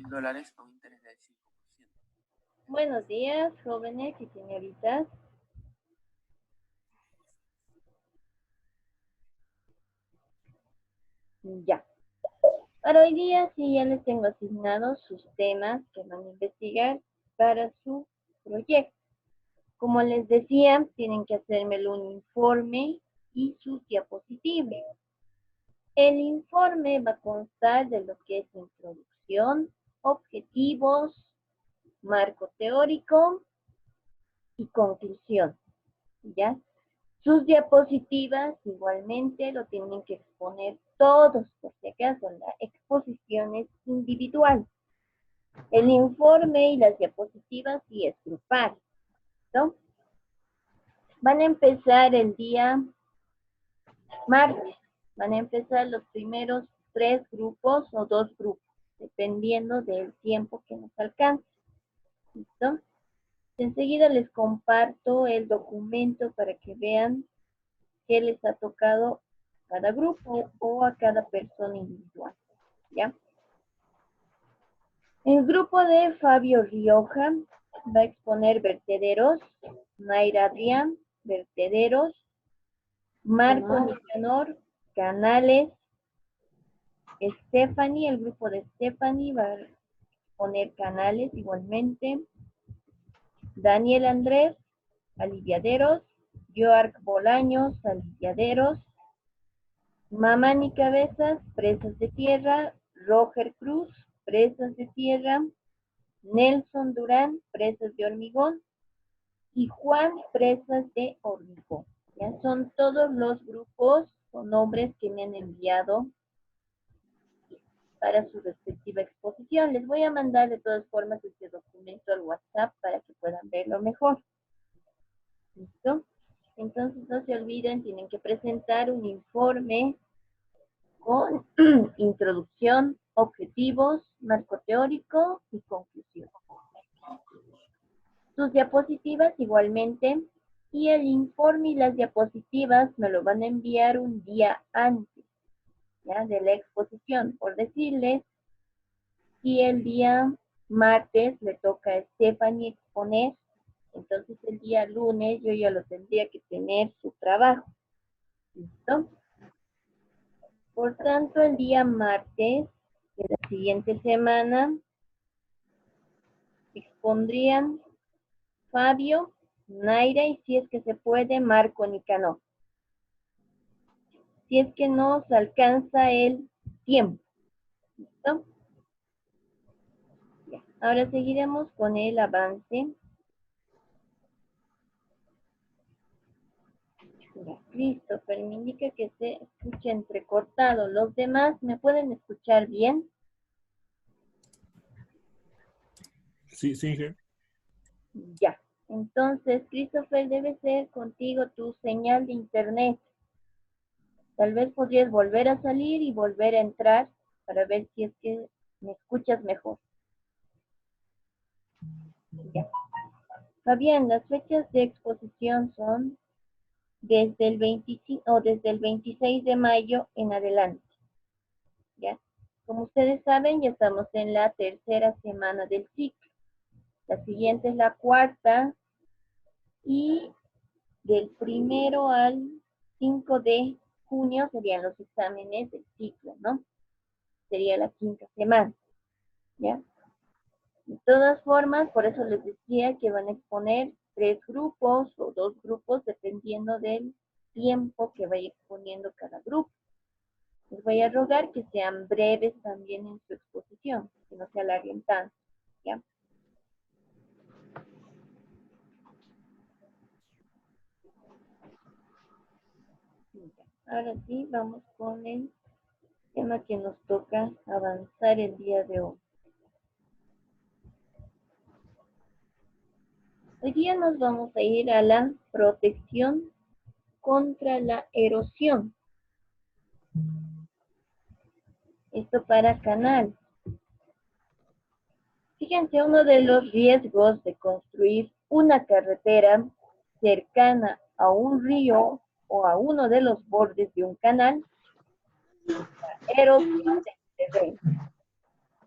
$100,000 a un interés del 5%. Buenos días, jóvenes y señoritas. Ya. Para hoy día sí ya les tengo asignados sus temas que van a investigar para su proyecto. Como les decía, tienen que hacérmelo un informe y sus diapositivas. El informe va a constar de lo que es introducción, objetivos, marco teórico y conclusión. ¿Ya? Sus diapositivas igualmente lo tienen que exponer todos, por si acaso la exposición es individual. El informe y las diapositivas sí es grupal, ¿no? Van a empezar el día martes. Van a empezar los primeros 3 grupos o 2 grupos, dependiendo del tiempo que nos alcance. ¿Listo? Enseguida les comparto el documento para que vean qué les ha tocado a cada grupo o a cada persona individual. ¿Ya? El grupo de Fabio Rioja va a exponer vertederos, Mayra Adrián, vertederos, Marco Nicanor, canales, Stephanie, el grupo de Stephanie va a exponer canales igualmente, Daniel Andrés, aliviaderos, Joarc Bolaños, aliviaderos, Mamani Cabezas, presas de tierra, Roger Cruz, presas de tierra, Nelson Durán, presas de hormigón, y Juan, presas de hormigón. Ya son todos los grupos o nombres que me han enviado para su respectiva exposición. Les voy a mandar de todas formas este documento al WhatsApp para que puedan verlo mejor. ¿Listo? Entonces no se olviden, tienen que presentar un informe con introducción, objetivos, marco teórico y conclusión. Sus diapositivas igualmente, y el informe y las diapositivas me lo van a enviar un día antes, ¿ya? De la exposición, por decirles, si el día martes le toca a Stephanie exponer, entonces el día lunes yo ya lo tendría que tener su trabajo. ¿Listo? Por tanto, el día martes de la siguiente semana expondrían Fabio, Naira y si es que se puede, Marco Nicanor. Si es que nos alcanza el tiempo. ¿Listo? Ya. Ahora seguiremos con el avance. Ya, Christopher me indica que se escucha entrecortado. ¿Los demás me pueden escuchar bien? Sí, sí. Ya. Entonces, Christopher, debe ser contigo tu señal de internet. Tal vez podrías volver a salir y volver a entrar para ver si es que me escuchas mejor. Ya. Fabián, las fechas de exposición son desde el 25 o desde el 26 de mayo en adelante. ¿Ya? Como ustedes saben, ya estamos en la tercera semana del ciclo. La siguiente es la cuarta y del 1 al 5 de junio serían los exámenes del ciclo, ¿no? Sería la quinta semana, ¿ya? De todas formas, por eso les decía que van a exponer 3 grupos o 2 grupos dependiendo del tiempo que vaya exponiendo cada grupo. Les voy a rogar que sean breves también en su exposición, que no se alarguen tanto, ¿ya? Ahora sí, vamos con el tema que nos toca avanzar el día de hoy. Hoy día nos vamos a ir a la protección contra la erosión. Esto para canal. Fíjense, uno de los riesgos de construir una carretera cercana a un río o a uno de los bordes de un canal es la erosión del terreno.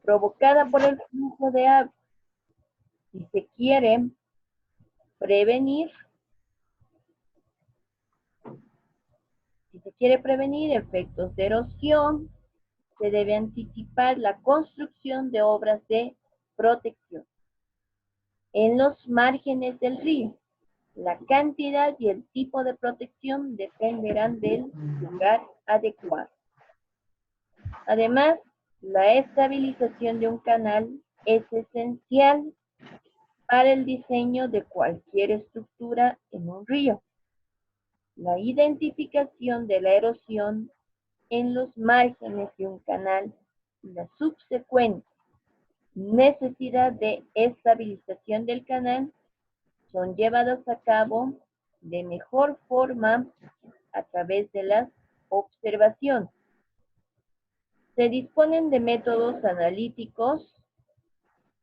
provocada por el flujo de agua. Si se quiere prevenir efectos de erosión, se debe anticipar la construcción de obras de protección en los márgenes del río. La cantidad y el tipo de protección dependerán del lugar adecuado. Además, la estabilización de un canal es esencial para el diseño de cualquier estructura en un río. La identificación de la erosión en los márgenes de un canal y la subsecuente necesidad de estabilización del canal son llevadas a cabo de mejor forma a través de las observaciones. Se disponen de métodos analíticos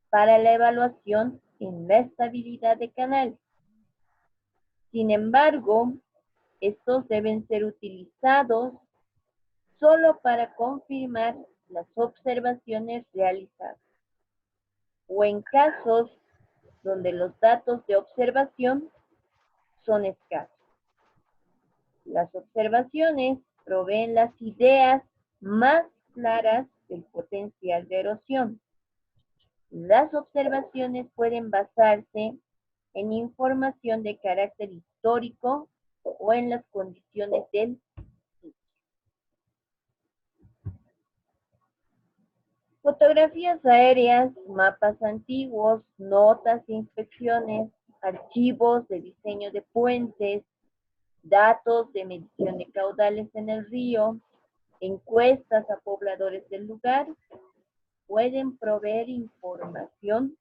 para la evaluación en la estabilidad de canales. Sin embargo, estos deben ser utilizados solo para confirmar las observaciones realizadas o en casos donde los datos de observación son escasos. Las observaciones proveen las ideas más claras del potencial de erosión. Las observaciones pueden basarse en información de carácter histórico o en las condiciones del sitio. Fotografías aéreas, mapas antiguos, notas de inspecciones, archivos de diseño de puentes, datos de medición de caudales en el río, encuestas a pobladores del lugar, pueden proveer información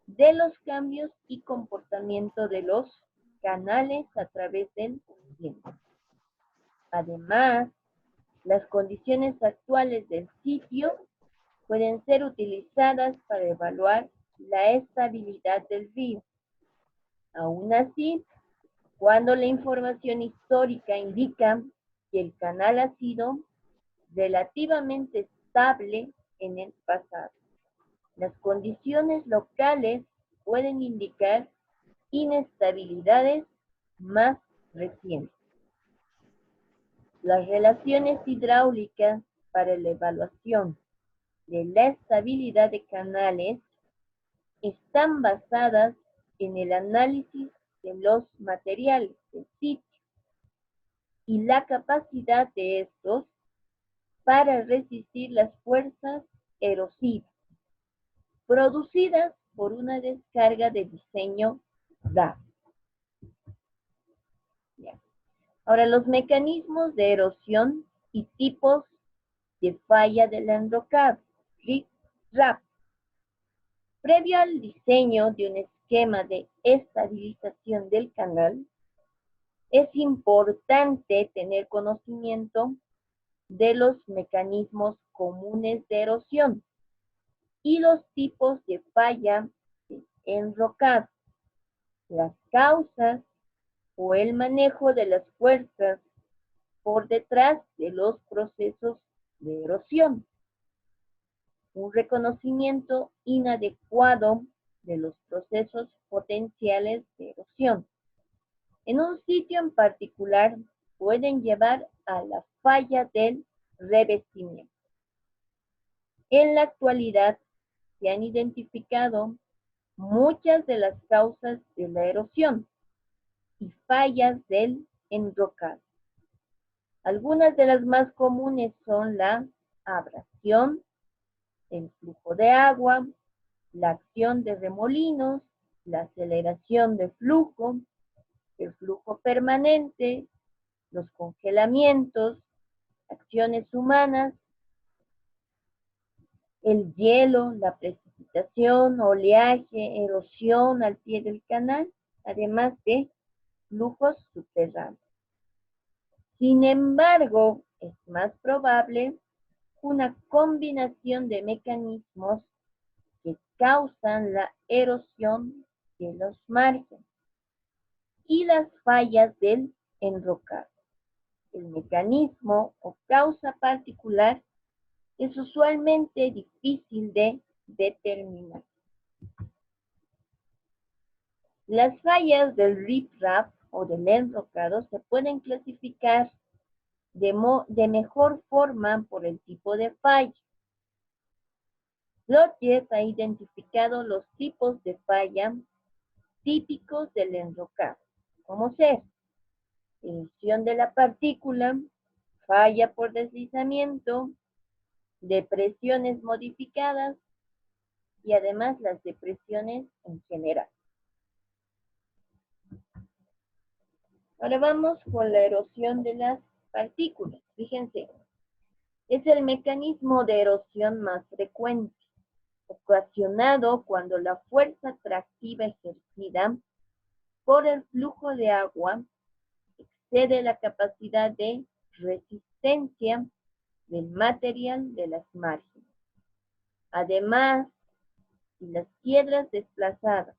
de los cambios y comportamiento de los canales a través del tiempo. Además, las condiciones actuales del sitio pueden ser utilizadas para evaluar la estabilidad del río. Aún así, cuando la información histórica indica que el canal ha sido relativamente estable en el pasado, las condiciones locales pueden indicar inestabilidades más recientes. Las relaciones hidráulicas para la evaluación de la estabilidad de canales están basadas en el análisis de los materiales del sitio y la capacidad de estos para resistir las fuerzas erosivas producidas por una descarga de diseño dado. Ahora, los mecanismos de erosión y tipos de falla del enrocado, RIP-RAP. Previo al diseño de un esquema de estabilización del canal, es importante tener conocimiento de los mecanismos comunes de erosión y los tipos de falla de enrocado, las causas o el manejo de las fuerzas por detrás de los procesos de erosión. Un reconocimiento inadecuado de los procesos potenciales de erosión en un sitio en particular pueden llevar a la falla del revestimiento. En la actualidad se han identificado muchas de las causas de la erosión y fallas del enrocado. Algunas de las más comunes son la abrasión, el flujo de agua, la acción de remolinos, la aceleración de flujo, el flujo permanente, los congelamientos, acciones humanas, el hielo, la precipitación, oleaje, erosión al pie del canal, además de flujos subterráneos. Sin embargo, es más probable una combinación de mecanismos que causan la erosión de los márgenes y las fallas del enrocado. El mecanismo o causa particular es usualmente difícil de determinar. Las fallas del riprap o del enrocado se pueden clasificar de mejor forma por el tipo de falla. Plotjes ha identificado los tipos de falla típicos del enrocado, como ser erosión de la partícula, falla por deslizamiento, depresiones modificadas y además las depresiones en general. Ahora vamos con la erosión de las partículas. Fíjense, es el mecanismo de erosión más frecuente, ocasionado cuando la fuerza atractiva ejercida por el flujo de agua excede la capacidad de resistencia del material de las márgenes. Además, si las piedras desplazadas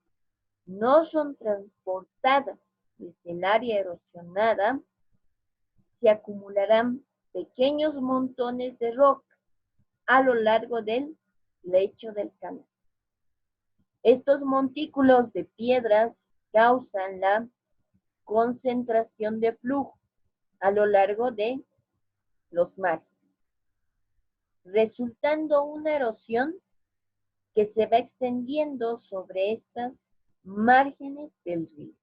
no son transportadas desde el área erosionada, se acumularán pequeños montones de roca a lo largo del lecho del canal. Estos montículos de piedras causan la concentración de flujo a lo largo de los márgenes, resultando una erosión que se va extendiendo sobre estas márgenes del río.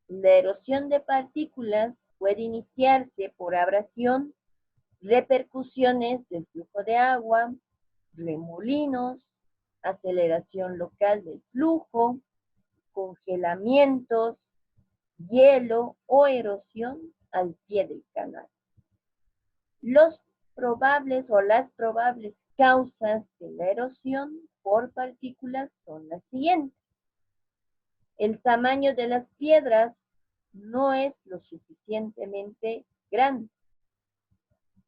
La erosión de partículas puede iniciarse por abrasión, repercusiones del flujo de agua, remolinos, aceleración local del flujo, congelamientos, hielo o erosión al pie del canal. Las probables causas de la erosión por partículas son las siguientes. El tamaño de las piedras no es lo suficientemente grande.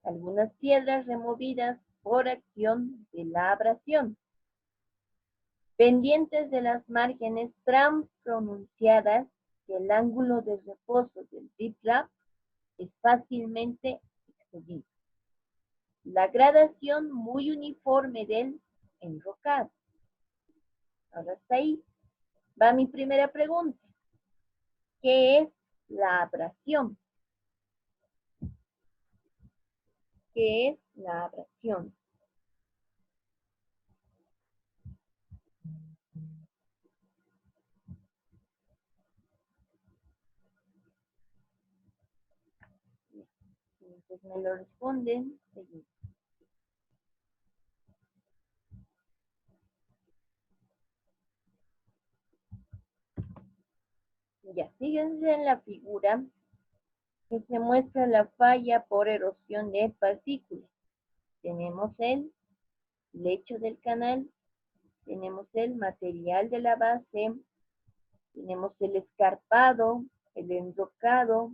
Algunas piedras removidas por acción de la abrasión. Pendientes de las márgenes tan pronunciadas que el ángulo de reposo del riprap es fácilmente excedido. La gradación muy uniforme del enrocado. Ahora hasta ahí va mi primera pregunta. ¿Qué es la abrasión? ¿Qué es la abrasión? Entonces me lo responden. Seguimos. Ya, fíjense en la figura que se muestra la falla por erosión de partículas. Tenemos el lecho del canal, tenemos el material de la base, tenemos el escarpado, el enrocado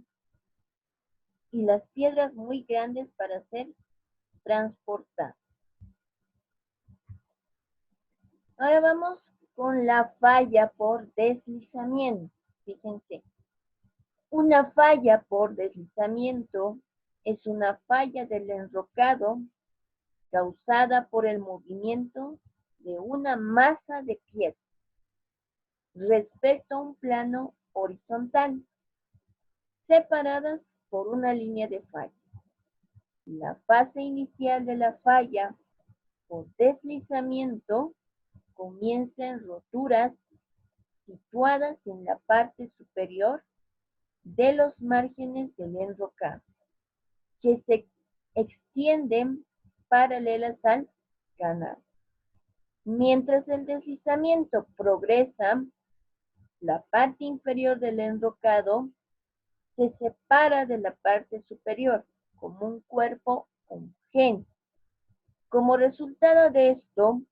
y las piedras muy grandes para ser transportadas. Ahora vamos con la falla por deslizamiento. Fíjense, una falla por deslizamiento es una falla del enrocado causada por el movimiento de una masa de piedra respecto a un plano horizontal, separadas por una línea de falla. La fase inicial de la falla por deslizamiento comienza en roturas situadas en la parte superior de los márgenes del enrocado, que se extienden paralelas al canal. Mientras el deslizamiento progresa, la parte inferior del enrocado se separa de la parte superior como un cuerpo homogéneo. Como resultado de esto,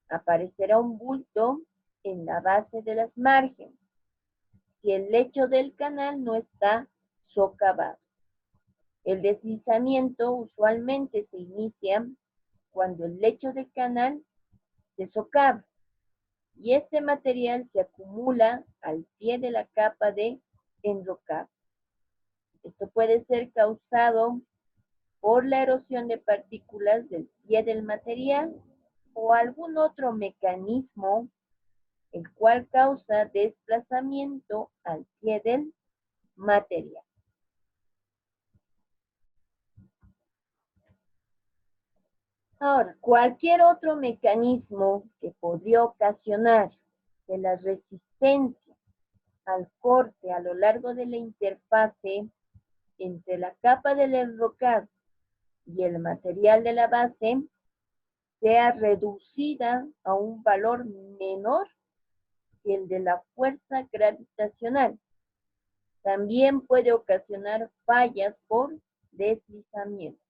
aparecerá un bulto en la base de las márgenes, si el lecho del canal no está socavado. El deslizamiento usualmente se inicia cuando el lecho del canal se socava y este material se acumula al pie de la capa de enrocado. Esto puede ser causado por la erosión de partículas del pie del material o algún otro mecanismo el cual causa desplazamiento al pie del material. Ahora, cualquier otro mecanismo que podría ocasionar que la resistencia al corte a lo largo de la interfase entre la capa del enrocado y el material de la base sea reducida a un valor menor que el de la fuerza gravitacional. También puede ocasionar fallas por deslizamiento.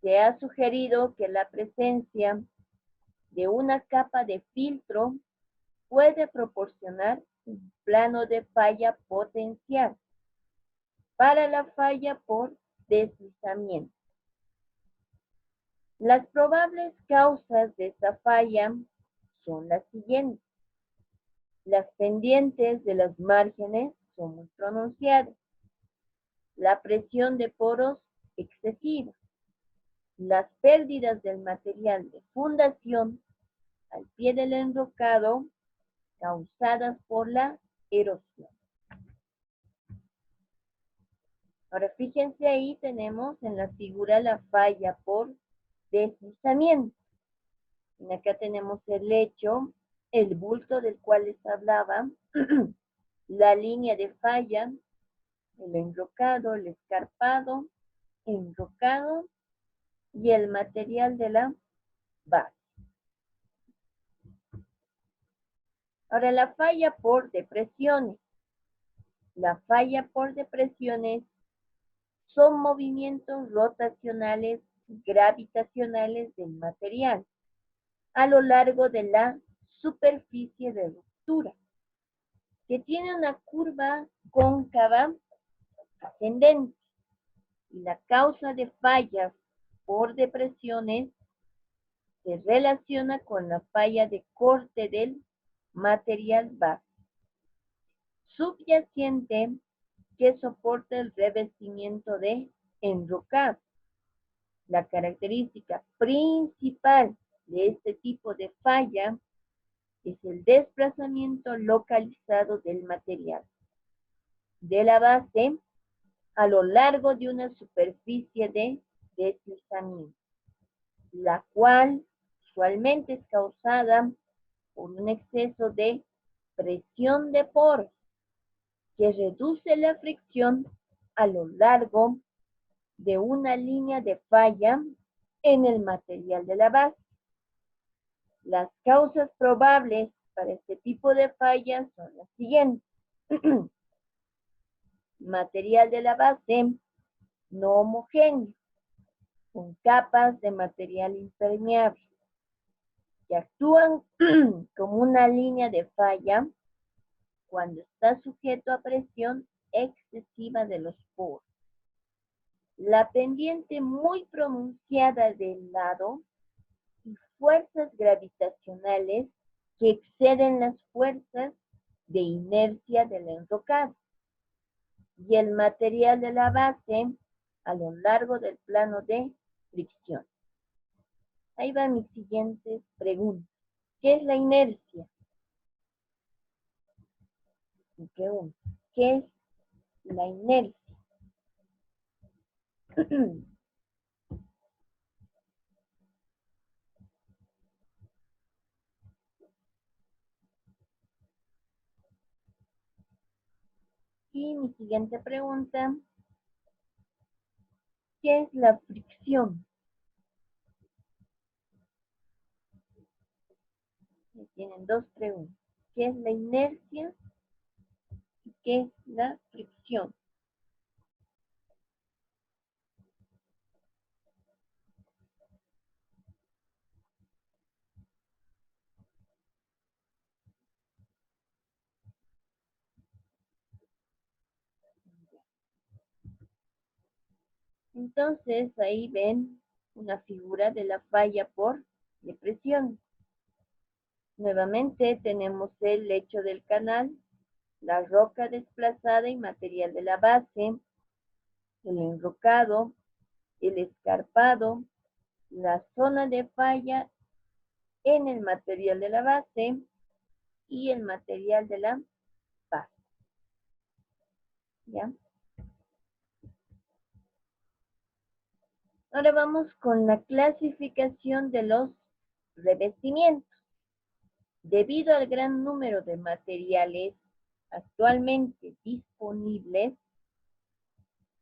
Se ha sugerido que la presencia de una capa de filtro puede proporcionar un plano de falla potencial para la falla por deslizamiento. Las probables causas de esta falla son las siguientes. Las pendientes de las márgenes son muy pronunciadas. La presión de poros excesiva. Las pérdidas del material de fundación al pie del enrocado causadas por la erosión. Ahora fíjense ahí tenemos en la figura la falla por deslizamiento. Y acá tenemos el lecho, el bulto del cual les hablaba, la línea de falla, el enrocado, el escarpado, enrocado y el material de la base. Ahora la falla por depresiones. La falla por depresiones son movimientos rotacionales gravitacionales del material a lo largo de la superficie de ruptura, que tiene una curva cóncava ascendente. Y la causa de fallas por depresiones se relaciona con la falla de corte del material base subyacente que soporta el revestimiento de enrocado. La característica principal de este tipo de falla es el desplazamiento localizado del material de la base a lo largo de una superficie de deslizamiento, la cual usualmente es causada por un exceso de presión de poros que reduce la fricción a lo largo de una línea de falla en el material de la base. Las causas probables para este tipo de fallas son las siguientes. Material de la base no homogéneo, con capas de material impermeable, que actúan como una línea de falla cuando está sujeto a presión excesiva de los poros. La pendiente muy pronunciada del lado y fuerzas gravitacionales que exceden las fuerzas de inercia del enrocado. Y el material de la base a lo largo del plano de fricción. Ahí van mis siguientes preguntas. ¿Qué es la inercia? Y pregunta, ¿qué es la inercia? Y mi siguiente pregunta, ¿qué es la fricción? Y tienen dos preguntas. ¿Qué es la inercia? ¿Y qué es la fricción? Entonces, ahí ven una figura de la falla por depresión. Nuevamente tenemos el lecho del canal, la roca desplazada y material de la base, el enrocado, el escarpado, la zona de falla en el material de la base y el material de la base. ¿Ya? Ahora vamos con la clasificación de los revestimientos. Debido al gran número de materiales actualmente disponibles,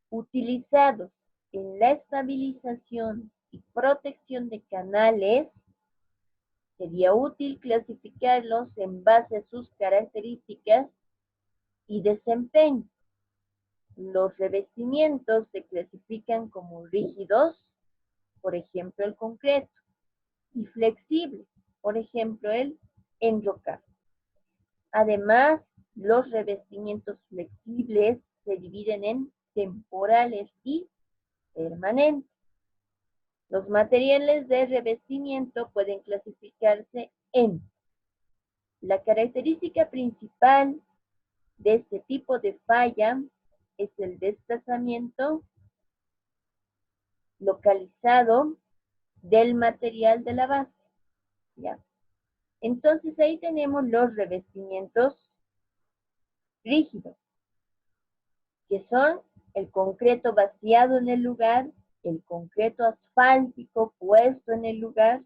utilizados en la estabilización y protección de canales, sería útil clasificarlos en base a sus características y desempeño. Los revestimientos se clasifican como rígidos, por ejemplo el concreto, y flexibles, por ejemplo el enrocado. Además, los revestimientos flexibles se dividen en temporales y permanentes. Los materiales de revestimiento pueden clasificarse en la característica principal de este tipo de falla es el desplazamiento localizado del material de la base. ¿Ya? Entonces ahí tenemos los revestimientos rígidos, que son el concreto vaciado en el lugar, el concreto asfáltico puesto en el lugar,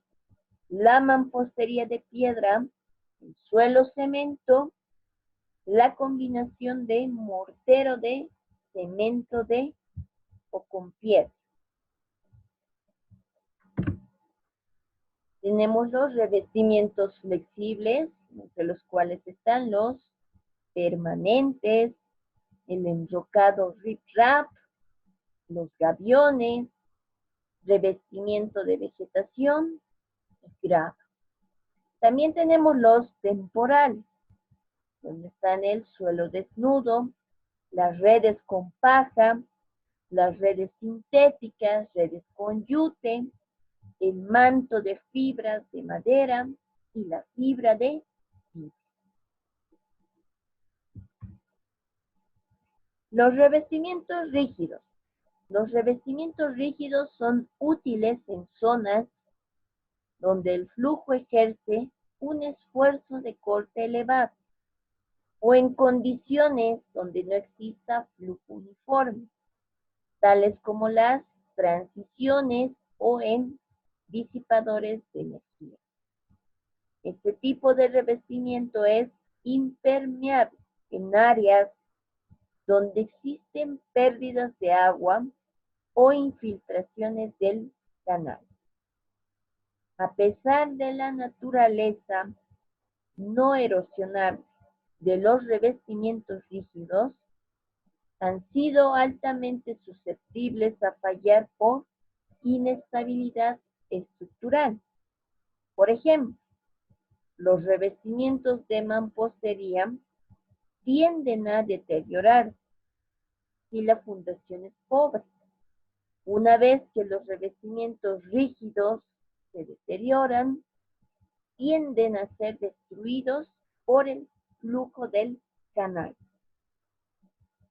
la mampostería de piedra, el suelo cemento, la combinación de mortero de cemento de o con piedra. Tenemos los revestimientos flexibles, entre los cuales están los permanentes, el enrocado rip-rap, los gaviones, revestimiento de vegetación y grava. También tenemos los temporales, donde están el suelo desnudo, las redes con paja, las redes sintéticas, redes con yute, el manto de fibras de madera y la fibra de vidrio. Los revestimientos rígidos. Los revestimientos rígidos son útiles en zonas donde el flujo ejerce un esfuerzo de corte elevado o en condiciones donde no exista flujo uniforme, tales como las transiciones o en disipadores de energía. Este tipo de revestimiento es impermeable en áreas donde existen pérdidas de agua o infiltraciones del canal. A pesar de la naturaleza no erosionable de los revestimientos rígidos, han sido altamente susceptibles a fallar por inestabilidad estructural. Por ejemplo, los revestimientos de mampostería tienden a deteriorarse si la fundación es pobre. Una vez que los revestimientos rígidos se deterioran, tienden a ser destruidos por el flujo del canal.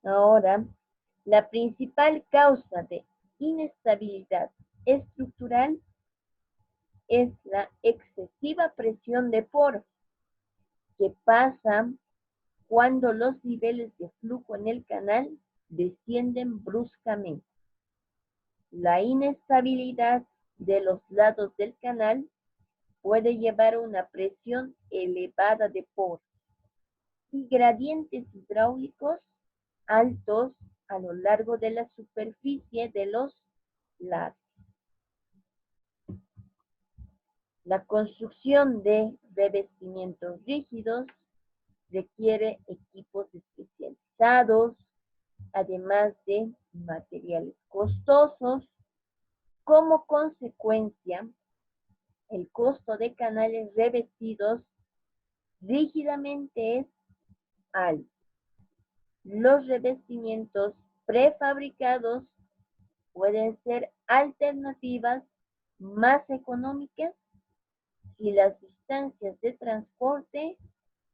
Ahora, la principal causa de inestabilidad estructural es la excesiva presión de poros, que pasa cuando los niveles de flujo en el canal descienden bruscamente. La inestabilidad de los lados del canal puede llevar a una presión elevada de poros y gradientes hidráulicos altos a lo largo de la superficie de los lados. La construcción de revestimientos rígidos requiere equipos especializados, además de materiales costosos. Como consecuencia, el costo de canales revestidos rígidamente es alto. Los revestimientos prefabricados pueden ser alternativas más económicas si las distancias de transporte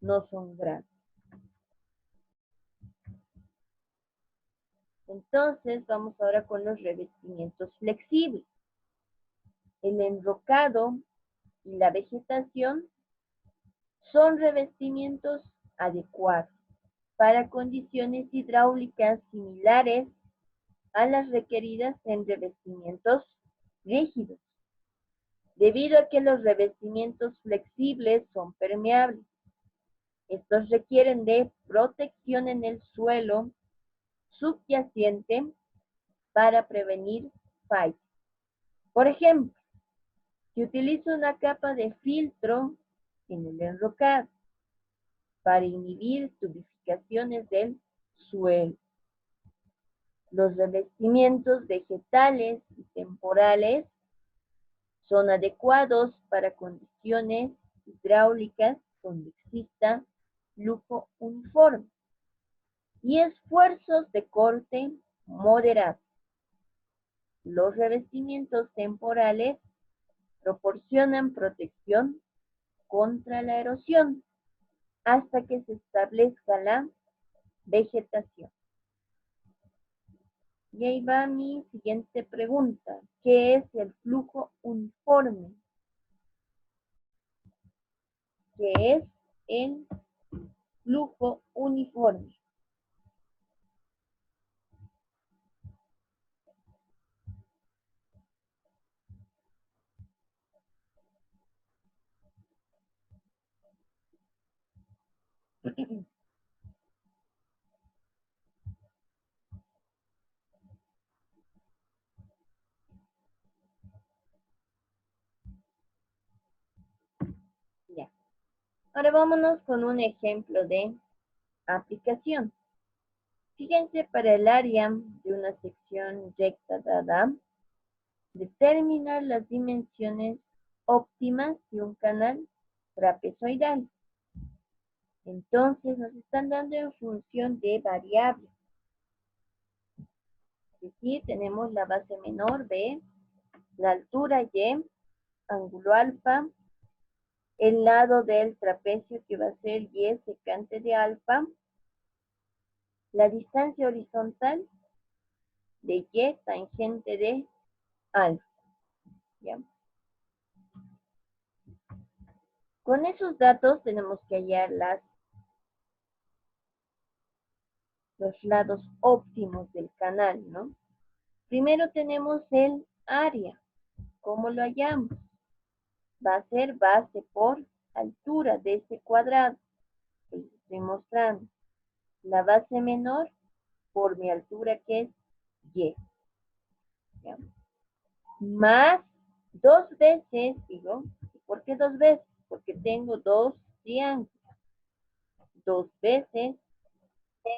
no son grandes. Entonces, vamos ahora con los revestimientos flexibles. El enrocado y la vegetación son revestimientos adecuados para condiciones hidráulicas similares a las requeridas en revestimientos rígidos, debido a que los revestimientos flexibles son permeables. Estos requieren de protección en el suelo subyacente para prevenir fallas. Por ejemplo, se utiliza una capa de filtro en el enrocado para inhibir tubificaciones del suelo. Los revestimientos vegetales y temporales son adecuados para condiciones hidráulicas donde exista flujo uniforme y esfuerzos de corte moderado. Los revestimientos temporales proporcionan protección contra la erosión hasta que se establezca la vegetación. Y ahí va mi siguiente pregunta. ¿Qué es el flujo uniforme? ¿Qué es el flujo uniforme? Ya. Ahora vámonos con un ejemplo de aplicación. Fíjense, para el área de una sección recta dada, determinar las dimensiones óptimas de un canal trapezoidal. Entonces nos están dando en función de variables. Es decir, tenemos la base menor B, la altura Y, ángulo alfa, el lado del trapecio que va a ser Y secante de alfa, la distancia horizontal de Y tangente de alfa. ¿Ya? Con esos datos tenemos que hallar los lados óptimos del canal, ¿no? Primero tenemos el área. ¿Cómo lo hallamos? Va a ser base por altura de este cuadrado. Les estoy mostrando. La base menor por mi altura que es Y. ¿Ya? Más 2 veces, digo, ¿por qué 2 veces? Porque tengo dos triángulos. 2 veces,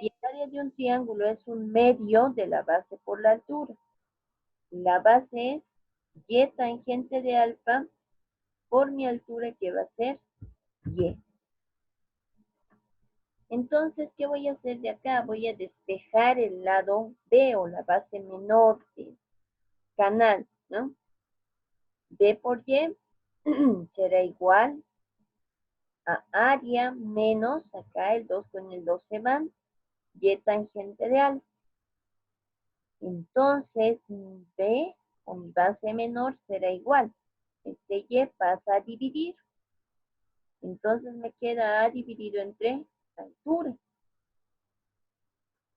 y el área de un triángulo es un medio de la base por la altura. La base es Y tangente de alfa por mi altura que va a ser Y. Entonces, ¿qué voy a hacer de acá? Voy a despejar el lado B o la base menor del canal, ¿no? B por Y será igual a área menos, acá el 2 con el 2 se van, Y tangente de alfa. Entonces, mi B o mi base menor será igual. Este Y pasa a dividir. Entonces me queda A dividido entre altura.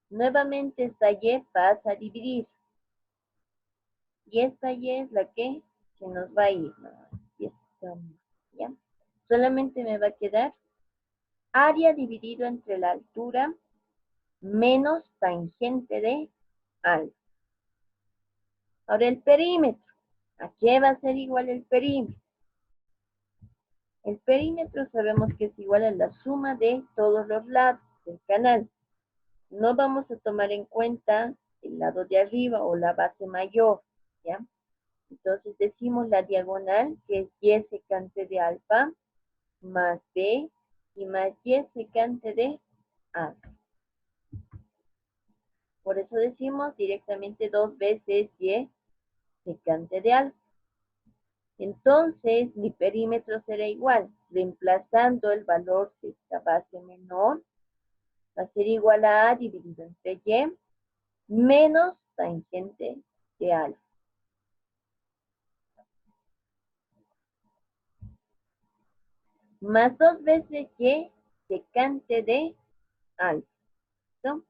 Nuevamente esta Y pasa a dividir. Y esta Y es la que se nos va a ir. Y esta, ¿ya? Solamente me va a quedar área dividido entre la altura menos tangente de alfa. Ahora el perímetro. ¿A qué va a ser igual el perímetro? El perímetro sabemos que es igual a la suma de todos los lados del canal. No vamos a tomar en cuenta el lado de arriba o la base mayor, ¿ya? Entonces decimos la diagonal, que es Y secante de alfa, más B, y más Y secante de alfa. Por eso decimos directamente 2 veces Y secante de alfa. Entonces, mi perímetro será igual, reemplazando el valor de esta base menor, va a ser igual a dividido entre Y, menos tangente de alfa. Más 2 veces y secante de alfa. ¿No?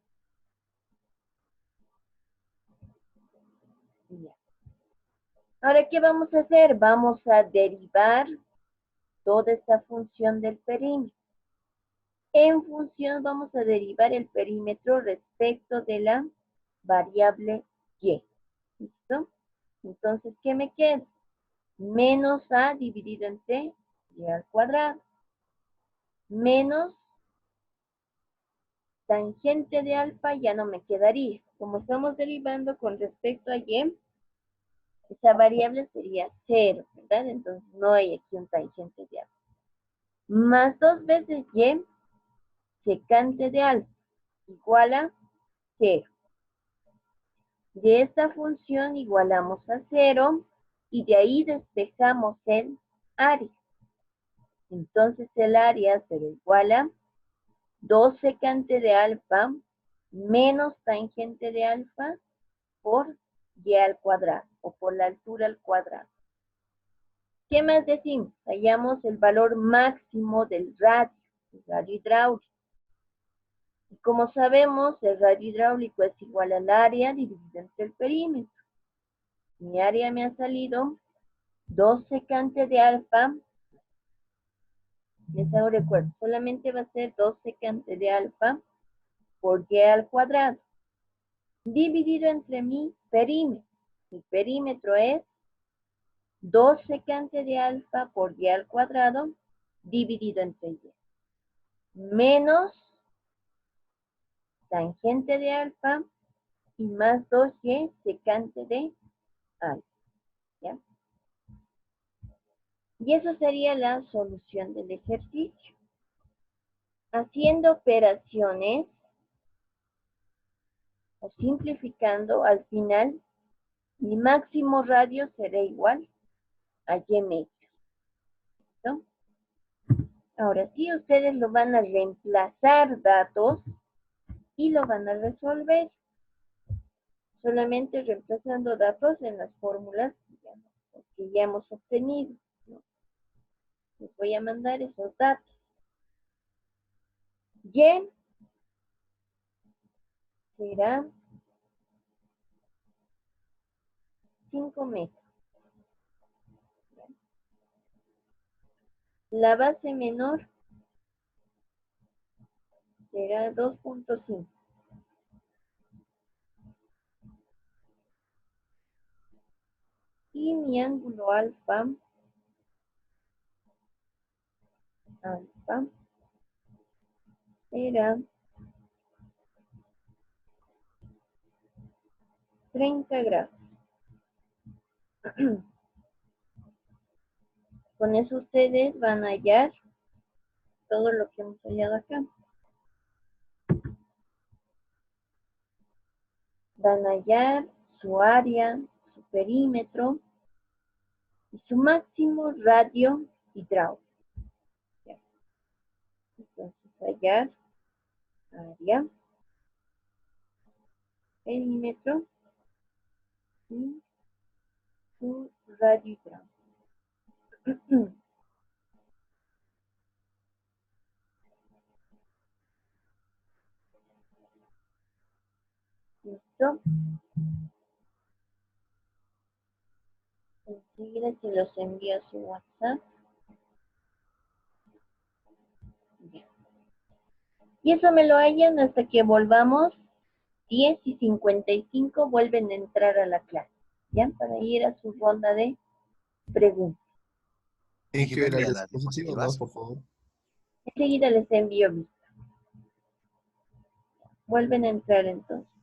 Ya. Ahora, ¿qué vamos a hacer? Vamos a derivar toda esta función del perímetro. En función vamos a derivar el perímetro respecto de la variable y. ¿Listo? Entonces, ¿qué me queda? Menos a dividido entre y al cuadrado. Menos tangente de alfa ya no me quedaría. Como estamos derivando con respecto a y, esa variable sería 0, ¿verdad? Entonces no hay aquí un tangente de alfa. Más 2 veces y secante de alfa igual a 0. De esta función igualamos a 0 y de ahí despejamos el área. Entonces el área será igual a 2 secante de alfa menos tangente de alfa por y al cuadrado o por la altura al cuadrado. ¿Qué más decimos? Hallamos el valor máximo del radio hidráulico. Y como sabemos, el radio hidráulico es igual al área dividido entre el perímetro. Mi área me ha salido 2 secante de alfa. Les hago recuerdo, solamente va a ser 2 secante de alfa por y al cuadrado. Dividido entre mi perímetro. Mi perímetro es 2 secante de alfa por y al cuadrado dividido entre y. Menos tangente de alfa y más 2y secante de alfa. ¿Ya? Y eso sería la solución del ejercicio. Haciendo operaciones o simplificando, al final mi máximo radio será igual a y metros. ¿No? Ahora sí, ustedes lo van a reemplazar datos y lo van a resolver. Solamente reemplazando datos en las fórmulas que ya hemos obtenido, ¿no? Les voy a mandar esos datos. Y será 5 metros. La base menor será 2.5. Y mi ángulo alfa será 30 grados. Con eso ustedes van a hallar todo lo que hemos hallado acá. Van a hallar su área, su perímetro y su máximo radio hidráulico. Entonces hallar área, perímetro y su radio hidráulico. ¿Listo? Enseguida se los envío a su WhatsApp. Bien. Y eso me lo hallan hasta que volvamos 10:55, vuelven a entrar a la clase. ¿Ya? Para ir a su ronda de preguntas. ¿En qué era las diapositivas, por favor? Enseguida les envío. Vuelven a entrar entonces.